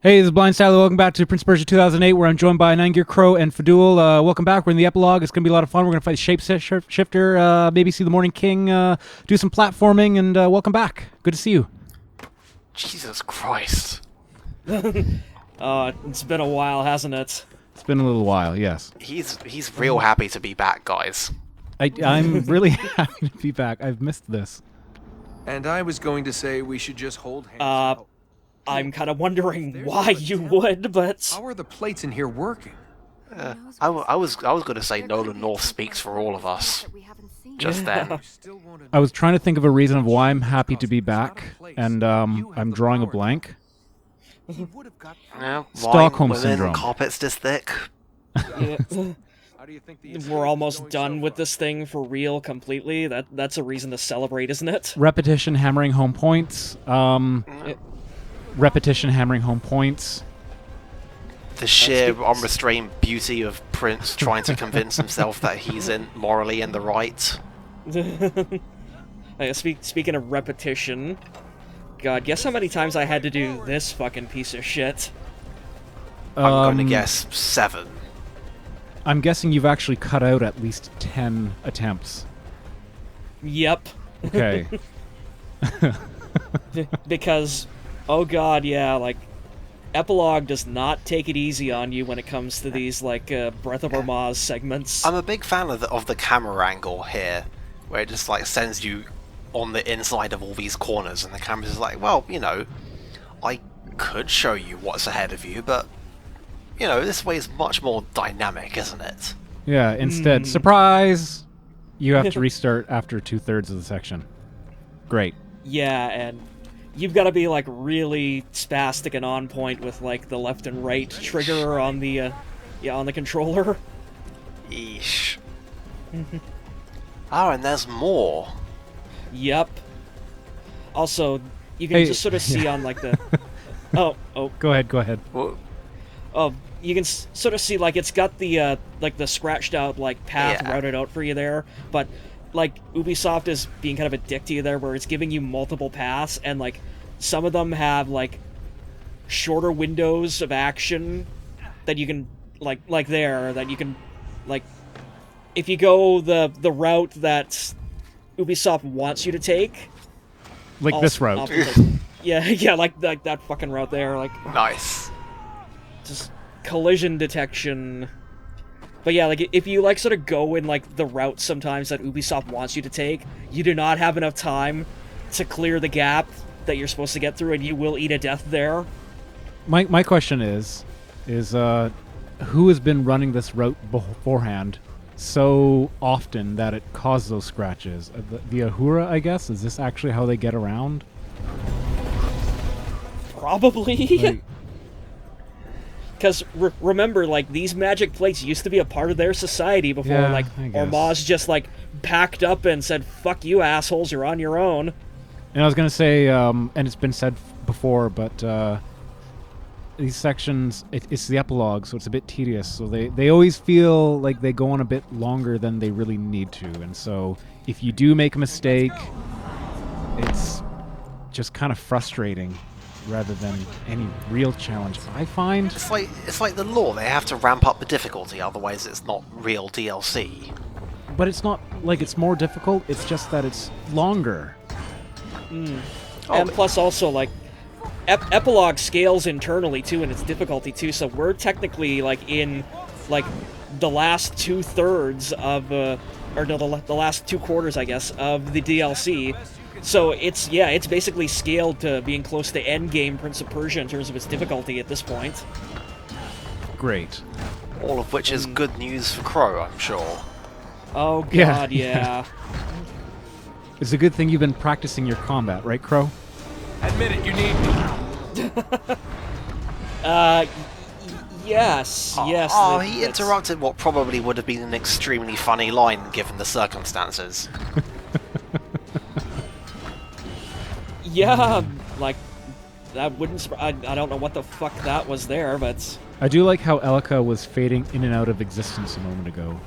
Hey, this is Blind Sally. Welcome back to Prince of Persia 2008, where I'm joined by Nine Gear Crow and Fadul. Welcome back. We're in the epilogue. It's going to be a lot of fun. We're going to fight Shapeshifter, maybe see the Morning King, do some platforming, and welcome back. Good to see you. Jesus Christ. It's been a while, hasn't it? It's been a little while, yes. He's real happy to be back, guys. I'm really happy to be back. I've missed this. And I was going to say we should just hold hands. I'm kind of wondering why you would, but... How are the plates in here working? I was going to say Nolan North speaks for all of us. Just then. I was trying to think of a reason of why I'm happy to be back, and I'm drawing a blank. Yeah, Stockholm women, Syndrome. Carpets this thick. Yeah. We're almost done with this thing for real completely. That's a reason to celebrate, isn't it? Repetition hammering home points. Repetition hammering home points. The sheer unrestrained beauty of Prince trying to convince himself that he's morally in the right. Speaking of repetition, God, guess how many times I had to do this fucking piece of shit? I'm going to guess 7. I'm guessing you've actually cut out at least 10 attempts. Yep. Okay. Because, oh god, yeah, like, Epilogue does not take it easy on you when it comes to these, like, Breath of Ormaz segments. I'm a big fan of the camera angle here, where it just, like, sends you on the inside of all these corners, and the camera's just like, well, you know, I could show you what's ahead of you, but, you know, this way is much more dynamic, isn't it? Yeah, instead, surprise! You have to restart after 2/3 of the section. Great. Yeah, and you've got to be, like, really spastic and on point with, like, the left and right trigger on the, on the controller. Eesh. Oh, and there's more. Yep. Also, you can just sort of see on, like, the... Oh. Go ahead. Well, Oh, you can sort of see, like, it's got the, like, the scratched-out, like, path routed out for you there, but, like, Ubisoft is being kind of a dick to you there, where it's giving you multiple paths, and, like, some of them have, like, shorter windows of action that you can, like there, that you can, like, if you go the route that Ubisoft wants you to take... Like this route. Yeah, like that fucking route there, like... nice. Just collision detection. But yeah, like, if you, like, sort of go in, like, the route sometimes that Ubisoft wants you to take, you do not have enough time to clear the gap that you're supposed to get through, and you will eat a death there. My question is who has been running this route beforehand so often that it caused those scratches? The Ahura, I guess? Is this actually how they get around? Probably. Like, because remember, like, these magic plates used to be a part of their society before, yeah, like, Ormaz just, like, packed up and said, fuck you, assholes, you're on your own. And I was going to say, and it's been said before, but these sections, it's the epilogue, so it's a bit tedious. So they always feel like they go on a bit longer than they really need to. And so if you do make a mistake, it's just kind of frustrating, rather than any real challenge, I find. It's like the law. They have to ramp up the difficulty, otherwise it's not real DLC. But it's not like it's more difficult, it's just that it's longer. And plus also, like, Epilogue scales internally, too, in its difficulty, too, so we're technically, like, in, like, the last 2/3 of, or no, the last 2 quarters, I guess, of the DLC. So it's basically scaled to being close to endgame Prince of Persia in terms of its difficulty at this point. Great. All of which is good news for Crow, I'm sure. Oh god, yeah. It's a good thing you've been practicing your combat, right, Crow? Admit it, you need me. Yes. Oh, he interrupted what probably would have been an extremely funny line given the circumstances. Yeah, like, that wouldn't... I don't know what the fuck that was there, but... I do like how Elika was fading in and out of existence a moment ago.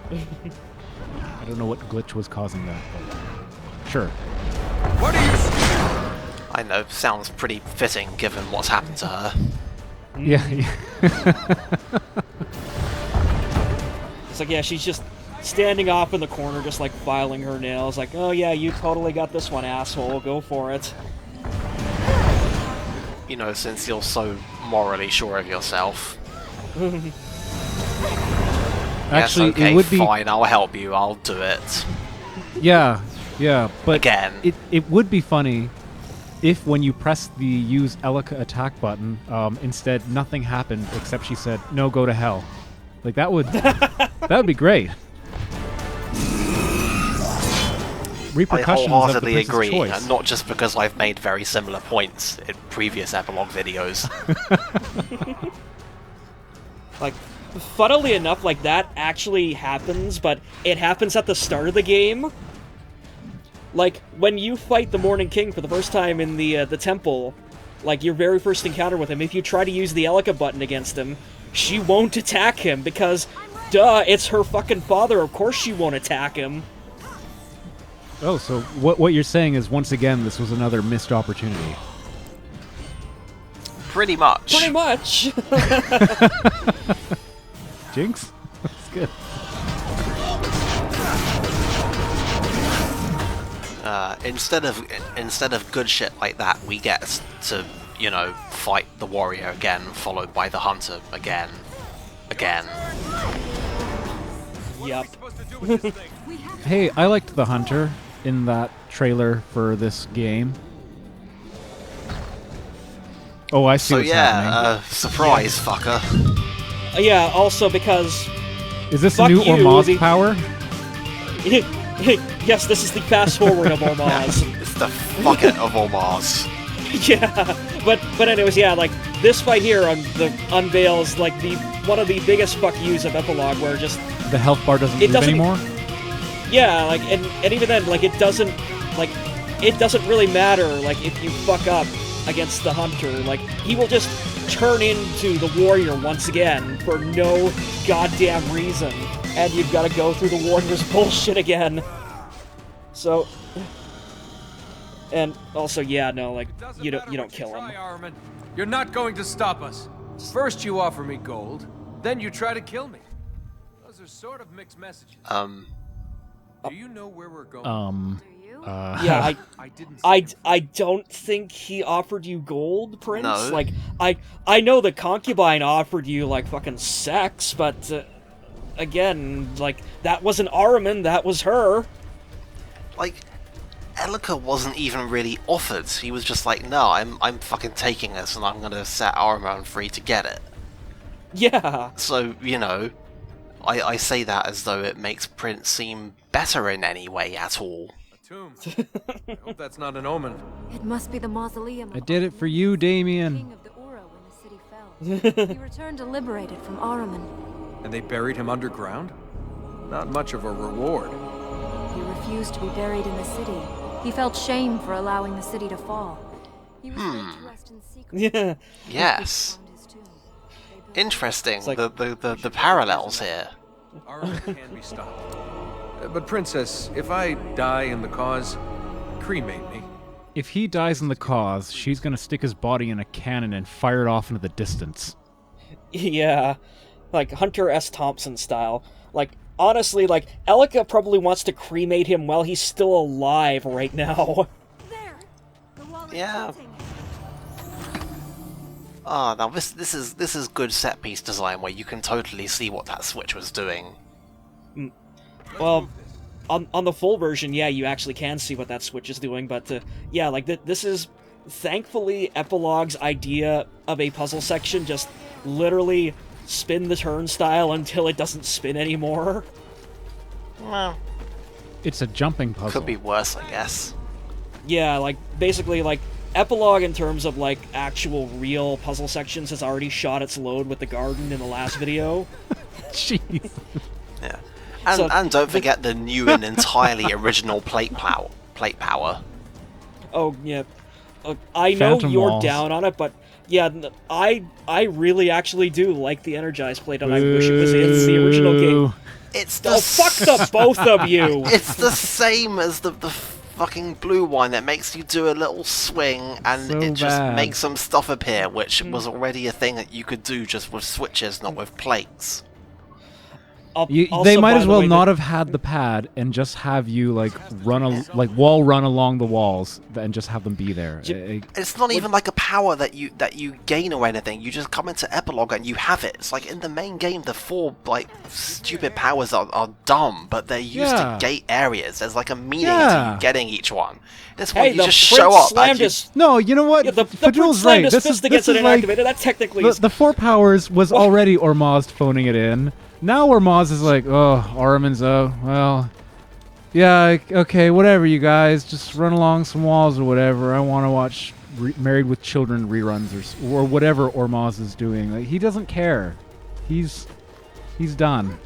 I don't know what glitch was causing that, but sure. What are you... I know, sounds pretty fitting given what's happened to her. Yeah. It's like, yeah, she's just standing off in the corner, just like filing her nails, like, oh yeah, you totally got this one, asshole, go for it. You know, since you're so morally sure of yourself. Actually, yes, okay, it would be fine, I'll help you, I'll do it. Yeah, but Again. it would be funny if when you press the use Elika attack button, instead nothing happened except she said, "No, go to hell." Like that would be great. I Repercussions wholeheartedly of the agree, choice. and not just because I've made very similar points in previous Epilogue videos. Like, funnily enough, like, that actually happens, but it happens at the start of the game. Like, when you fight the Morning King for the first time in the temple, like, your very first encounter with him, if you try to use the Elika button against him, she won't attack him, because, duh, it's her fucking father, of course she won't attack him. Oh, so what you're saying is, once again, this was another missed opportunity. Pretty much. Pretty much. Jinx? That's good. Instead of good shit like that, we get to, you know, fight the warrior again, followed by the hunter again. Yep. Hey, I liked the hunter in that trailer for this game. Oh, I see So what's happening. yeah, surprise, fucker. Yeah, also because... Is this a fuck new you, Ormaz the- power? Yes, this is the fast-forward of Ormaz. It's the fucking of Ormaz. Yeah, but anyways, yeah, like, this fight here unveils, like, one of the biggest fuck yous of Epilogue, where just... The health bar doesn't It move doesn't- anymore? Yeah, like, and even then, like, it doesn't really matter, like, if you fuck up against the hunter. Like, he will just turn into the warrior once again for no goddamn reason, and you've got to go through the warrior's bullshit again. So, and also, yeah, no, like, you don't kill him. Armin. You're not going to stop us. First you offer me gold, then you try to kill me. Those are sort of mixed messages. Do you know where we're going? Yeah, I didn't. I don't think he offered you gold, Prince. No. Like, I know the concubine offered you, like, fucking sex, but, again, like, that wasn't Ahriman, that was her. Like, Elika wasn't even really offered. He was just like, no, I'm fucking taking this and I'm gonna set Ahriman free to get it. Yeah. So, you know, I say that as though it makes Prince seem better in any way at all. A tomb. I hope that's not an omen. It must be the mausoleum. I did it for you, Damien. King of the Ura when the city fell. He returned liberated from Ahriman. And they buried him underground? Not much of a reward. He refused to be buried in the city. He felt shame for allowing the city to fall. He was laid to rest in secret. Yeah. Yes. Found his tomb. Interesting, like- the parallels here. Ahriman can be stopped. But Princess, if I die in the cause, cremate me. If he dies in the cause, she's gonna stick his body in a cannon and fire it off into the distance. Yeah. Like, Hunter S. Thompson style. Like, honestly, like, Elika probably wants to cremate him while he's still alive right now. There! The wall is Yeah. tilting. Ah, now this is good set piece design where you can totally see what that switch was doing. Well, on the full version, yeah, you actually can see what that switch is doing, but, yeah, like, this is, thankfully, Epilogue's idea of a puzzle section, just literally spin the turnstile until it doesn't spin anymore. Well, It's a jumping puzzle. could be worse, I guess. Yeah, like, basically, like, Epilogue in terms of, like, actual real puzzle sections has already shot its load with the garden in the last video. Jeez. Yeah. And, So- and don't forget the new and entirely original plate power. Oh, yeah. I know Phantom you're walls. down on it, but yeah, I really actually do like the Energized plate, and I wish it was in the original game. Boo. It's the Oh, fuck the both of you! It's the same as the fucking blue one that makes you do a little swing and So it just bad. makes some stuff appear, which was already a thing that you could do just with switches, not with plates. They might as well not have had the pad and just have you like wall run along the walls and just have them be there. It's not even like a power that you gain or anything. You just come into Epilogue and you have it. It's like in the main game, the 4 like stupid powers are dumb, but they're used to gate areas. There's like a meaning to you getting each one. This one, you just show up. No, you know what? Yeah, the Prince slammed his fist against it and activated. That technically is... The 4 powers was already Ormazd phoning it in. Now Ormazd is like, oh, Ahriman's out. Well, yeah, okay, whatever, you guys. Just run along some walls or whatever. I want to watch Married with Children reruns or whatever Ormazd is doing. Like, he doesn't care. He's done.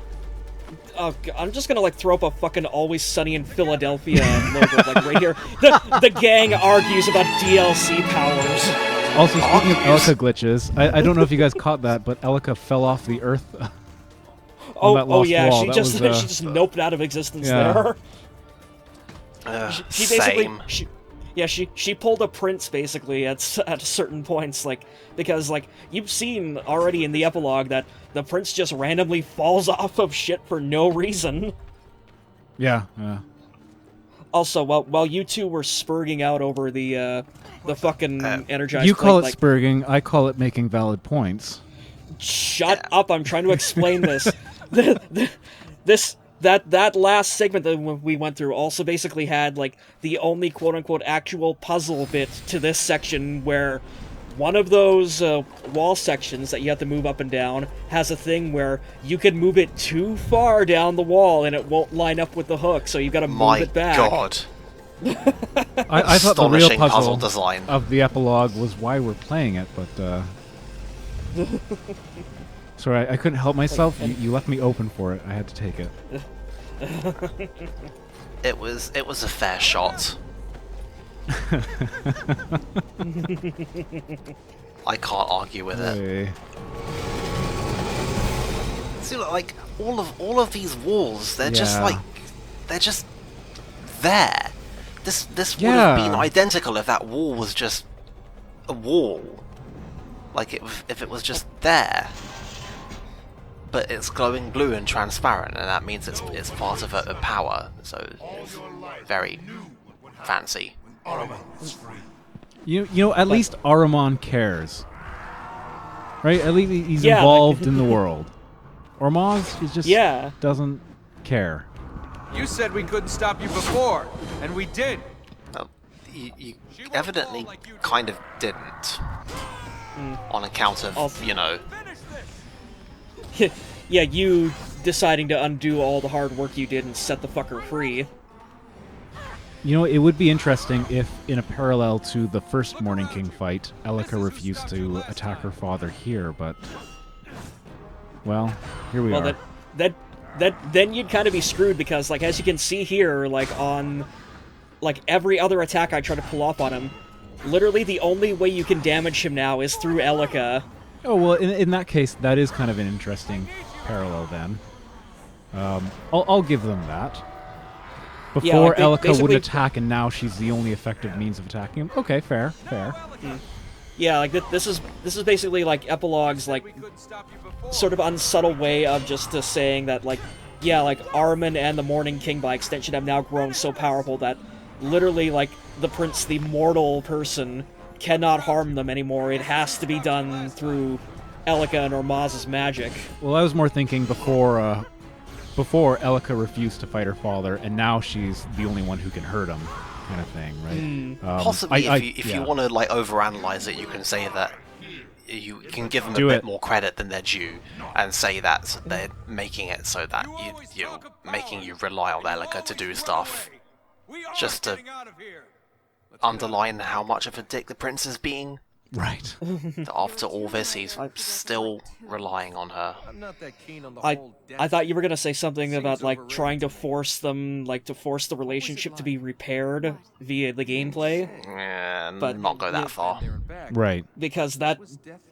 Oh, God, I'm just gonna like throw up a fucking Always Sunny in Philadelphia logo like right here. The gang argues about DLC powers. Also, speaking of Elika glitches, I don't know if you guys caught that, but Elika fell off the earth. Oh yeah, wall. she just noped out of existence there. She basically she pulled a Prince basically at certain points, like, because like you've seen already in the epilogue that the Prince just randomly falls off of shit for no reason. Yeah. Also, while you two were spurging out over the fucking energized, you call it spurging, I call it making valid points. Shut up! I'm trying to explain this. That last segment that we went through also basically had like the only quote-unquote actual puzzle bit to this section, where one of those wall sections that you have to move up and down has a thing where you can move it too far down the wall and it won't line up with the hook, so you've got to move it back. My God. I thought the real puzzle design of the epilogue was why we're playing it, but sorry, I couldn't help myself. You left me open for it. I had to take it. It was a fair shot. I can't argue with it. See, like all of these walls, they're just like there. This would have been identical if that wall was just a wall. Like if it was just there. But it's glowing blue and transparent, and that means it's part of a power, so it's very fancy. You know, at least Ahriman cares, right? At least he's involved in the world. Ormazd just doesn't care. You said we couldn't stop you before, and we did. Well, you evidently kind of didn't, on account of Yeah, you deciding to undo all the hard work you did and set the fucker free. You know, it would be interesting if, in a parallel to the first Morning King fight, Elika refused to attack her father here, but... Well, here we are. Then you'd kind of be screwed, because, like, as you can see here, like, on... Like, every other attack I try to pull off on him, literally the only way you can damage him now is through Elika. Oh, well, in that case, that is kind of an interesting parallel, then. I'll give them that. Before, Elika wouldn't attack, and now she's the only effective means of attacking him. Okay, fair. Yeah, like, this is basically, like, Epilogue's, like, sort of unsubtle way of just saying that, like, yeah, like, Ahriman and the Morning King, by extension, have now grown so powerful that literally, like, the Prince, the mortal person, cannot harm them anymore. It has to be done through Elika and Ormazd's magic. Well, I was more thinking before Elika refused to fight her father, and now she's the only one who can hurt him, kind of thing, right? Possibly, if you want to like overanalyze it, you can say that you can give them a bit more credit than they're due, and say that they're making it so that you're making you rely on Elika to do stuff, just to underline how much of a dick the Prince is being. Right. After all this, he's still relying on her. I'm not that keen on the I thought you were gonna say something about like trying to force them, like to force the relationship to be repaired via the gameplay. But not go that far. Right. Because that,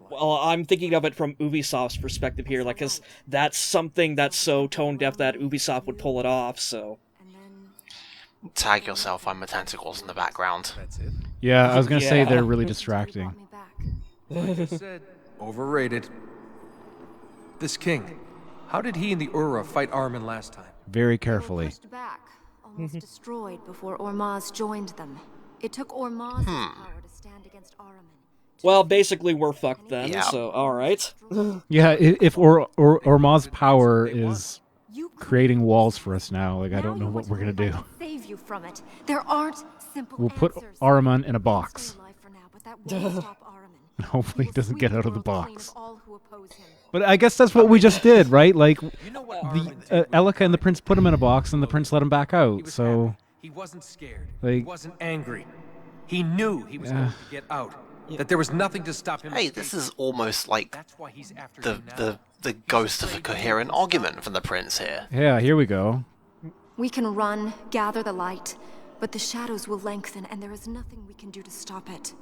well, I'm thinking of it from Ubisoft's perspective here, like, cause that's something that's so tone deaf that Ubisoft would pull it off. So. Tag yourself, I'm the tentacles in the background. That's it. Yeah, I was gonna say Yeah. they're really Brought distracting. me back. Like I said, overrated. This king, how did he and the Ura fight Armin last time? Very They were carefully. pushed back, almost destroyed before Ormaz joined them. It took Ormaz's power to stand against Ahriman. Well, basically we're fucked then. Yeah. So all right. Yeah, if Ormaz's power is You creating walls for us now, like I Now don't know you what want we're to gonna know if do. I can Save you from it. There aren't simple We'll put answers. Ahriman in a He'll box. stay alive for now, but that won't stop Ahriman. And hopefully he doesn't will get sweep out of the world clean box. of all who oppose him. But I guess that's what we just did, right? Like, You know what the Armin did with Elika and the Kai? prince put him in a box, and the prince let him back He out. was So, happy. He wasn't scared. He like- wasn't angry. He knew he was going to get out. That there was nothing to stop him. Hey, this is almost like That's why he's after you now. the ghost of a coherent argument from the prince here. yeah, here we go. We can run, gather the light, but the shadows will lengthen, and there is nothing we can do to stop it.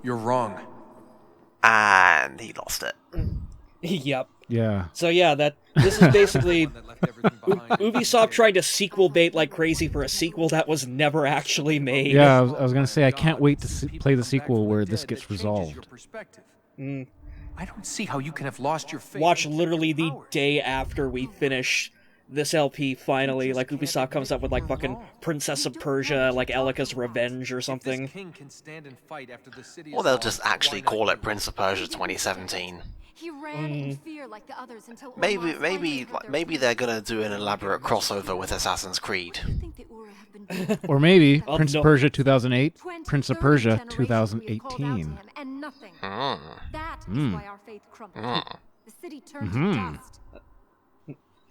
You're wrong. And he lost it. Yep. Yeah. So yeah, this is basically That left everything behind. Ubisoft trying to sequel bait like crazy for a sequel that was never actually made. Yeah, I was gonna say, I can't wait to play the sequel where this gets resolved. I don't see how you can have lost your faith. Watch in literally the powers. day after we finish this LP finally, like Ubisoft comes up with like fucking Princess of Persia, like Elika's Revenge or If this something. king can stand and fight after the city Or is they'll lost, just actually why not call you? it Prince of Persia 2017. He ran in fear like the others until Maybe Ormaz finally heard their maybe plea. they're gonna do an elaborate crossover with Assassin's Creed. I think the Ura have been doing Or maybe Oh, Prince no. of Persia 2008, 20, Prince of 30 Persia generations we called out to 2018. him, and nothing. Hmm. That is why our faith crumbled. The city turned to dust.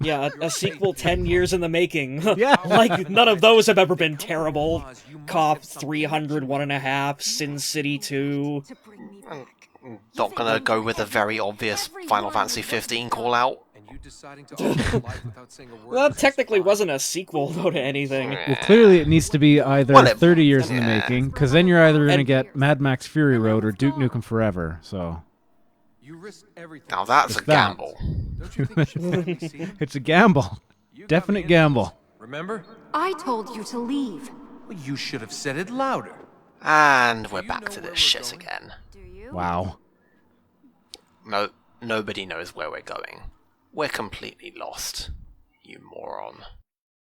Yeah, a sequel 10 years in the making. Yeah. Like, none of those have ever been terrible. Cop 300, 1.5, Sin City 2. To bring me back. Not gonna go with a very obvious Final Fantasy 15 call out. And you deciding to offer your life without saying a word. Well, that was technically fine. wasn't a sequel, though, to anything. Well, clearly it needs to be either Well, it- 30 years in the yeah. making, because then you're either gonna And- get Mad Max Fury Road or Duke Nukem Forever. So You risked everything. Now that's a It's that. gamble. Don't you think you should finally see it? it's a gamble, You got me definite into gamble. this, Remember? I told you to leave. Well, you should have said it louder. And we're you back know to where this we're shit going? again. Do you? Wow. No, nobody knows where we're going. We're completely lost. You moron.